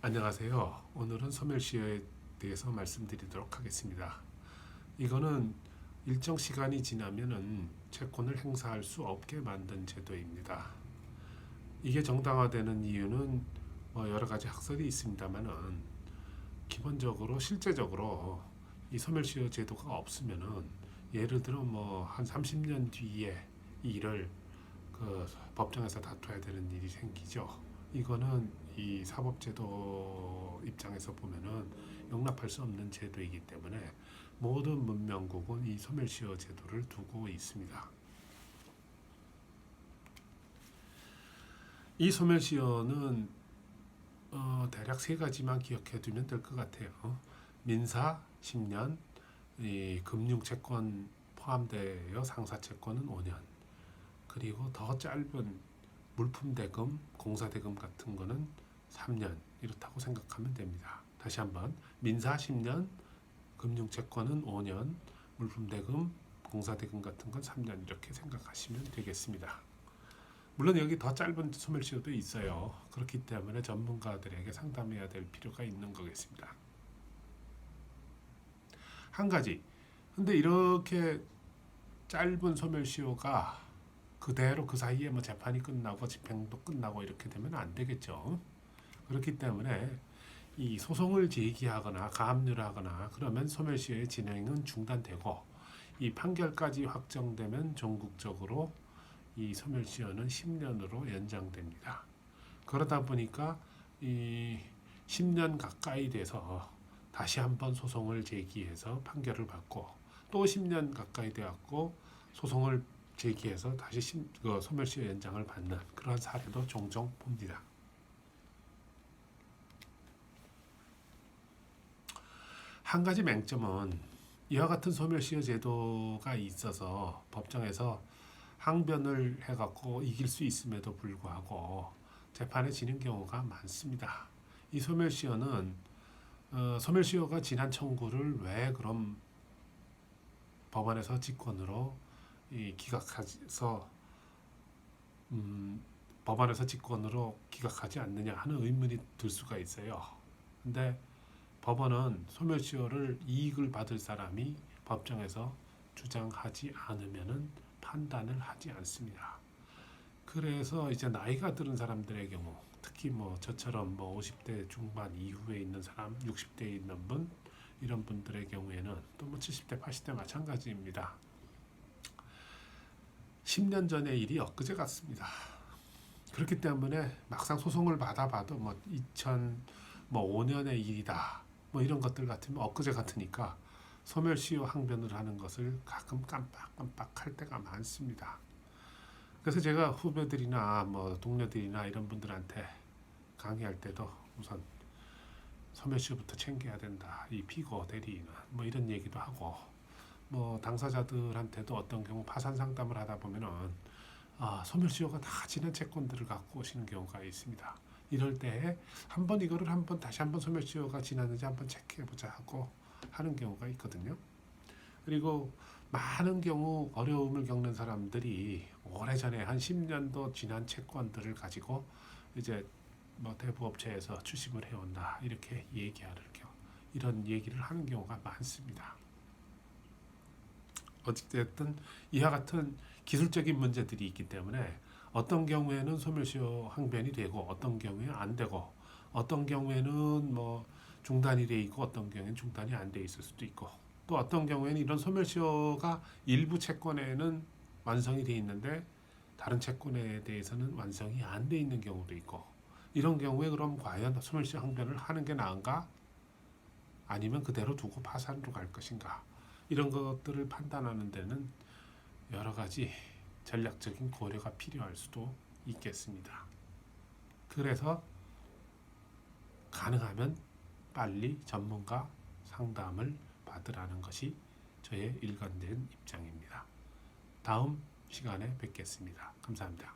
안녕하세요. 오늘은 소멸시효에 대해서 말씀드리도록 하겠습니다. 이거는 일정 시간이 지나면은 채권을 행사할 수 없게 만든 제도입니다. 이게 정당화되는 이유는 여러 가지 학설이 있습니다만은 기본적으로 실제적으로 이 소멸시효 제도가 없으면은 예를 들어 한 30년 뒤에 이 일을 법정에서 다퉈야 되는 일이 생기죠. 이거는 이 사법제도 입장에서 보면은 용납할 수 없는 제도이기 때문에 모든 문명국은 이 소멸시효 제도를 두고 있습니다. 이 소멸시효는 대략 세 가지만 기억해 두면 될 것 같아요. 민사 10년, 이 금융채권 포함되어 상사채권은 5년, 그리고 더 짧은 물품대금, 공사대금 같은 거는 3년 이렇다고 생각하면 됩니다. 다시 한번 민사 10년, 금융채권은 5년, 물품대금, 공사대금 같은 건 3년 이렇게 생각하시면 되겠습니다. 물론 여기 더 짧은 소멸시효도 있어요. 그렇기 때문에 전문가들에게 상담해야 될 필요가 있는 거겠습니다. 한 가지, 근데 이렇게 짧은 소멸시효가 그대로 그 사이에 재판이 끝나고 집행도 끝나고 이렇게 되면 안 되겠죠. 그렇기 때문에 이 소송을 제기하거나 가압류를 하거나 그러면 소멸시효의 진행은 중단되고 이 판결까지 확정되면 전국적으로 이 소멸시효는 10년으로 연장됩니다. 그러다 보니까 이 10년 가까이 돼서 다시 한번 소송을 제기해서 판결을 받고 또 10년 가까이 되었고 소송을 제기해서 다시 소멸시효 연장을 받는 그러한 사례도 종종 봅니다. 한 가지 맹점은 이와 같은 소멸시효 제도가 있어서 법정에서 항변을 해갖고 이길 수 있음에도 불구하고 재판에 지는 경우가 많습니다. 이 소멸시효는 소멸시효가 지난 청구를 왜 그럼 법원에서 직권으로 기각해서 법원에서 직권으로 기각하지 않느냐 하는 의문이 들 수가 있어요. 근데 법원은 소멸시효를 이익을 받을 사람이 법정에서 주장하지 않으면은 판단을 하지 않습니다. 그래서 이제 나이가 들은 사람들의 경우, 특히 저처럼 50대 중반 이후에 있는 사람, 60대에 있는 분, 이런 분들의 경우에는 또 70대, 80대 마찬가지입니다. 10년 전의 일이 엊그제 같습니다. 그렇기 때문에 막상 소송을 받아봐도 2005년의 일이다 이런 것들 같으면 엊그제 같으니까 소멸시효 항변을 하는 것을 가끔 깜빡할 때가 많습니다. 그래서 제가 후배들이나 동료들이나 이런 분들한테 강의할 때도 우선 소멸시효부터 챙겨야 된다. 이 피고 대리인은 이런 얘기도 하고 당사자들한테도 어떤 경우 파산 상담을 하다 보면은 소멸시효가 다 지난 채권들을 갖고 오시는 경우가 있습니다. 이럴 때 다시 한번 소멸시효가 지났는지 한번 체크해보자 하고 하는 경우가 있거든요. 그리고 많은 경우 어려움을 겪는 사람들이 오래전에 한 10년도 지난 채권들을 가지고 이제 대부업체에서 추심을 해온다 이렇게 이런 얘기를 하는 경우가 많습니다. 어찌됐든 이와 같은 기술적인 문제들이 있기 때문에 어떤 경우에는 소멸시효 항변이 되고 어떤 경우에는 안 되고 어떤 경우에는 중단이 돼 있고 어떤 경우에는 중단이 안 돼 있을 수도 있고 또 어떤 경우에는 이런 소멸시효가 일부 채권에는 완성이 돼 있는데 다른 채권에 대해서는 완성이 안 돼 있는 경우도 있고 이런 경우에 그럼 과연 소멸시효 항변을 하는 게 나은가 아니면 그대로 두고 파산으로 갈 것인가 이런 것들을 판단하는 데는 여러 가지 전략적인 고려가 필요할 수도 있겠습니다. 그래서 가능하면 빨리 전문가 상담을 받으라는 것이 저의 일관된 입장입니다. 다음 시간에 뵙겠습니다. 감사합니다.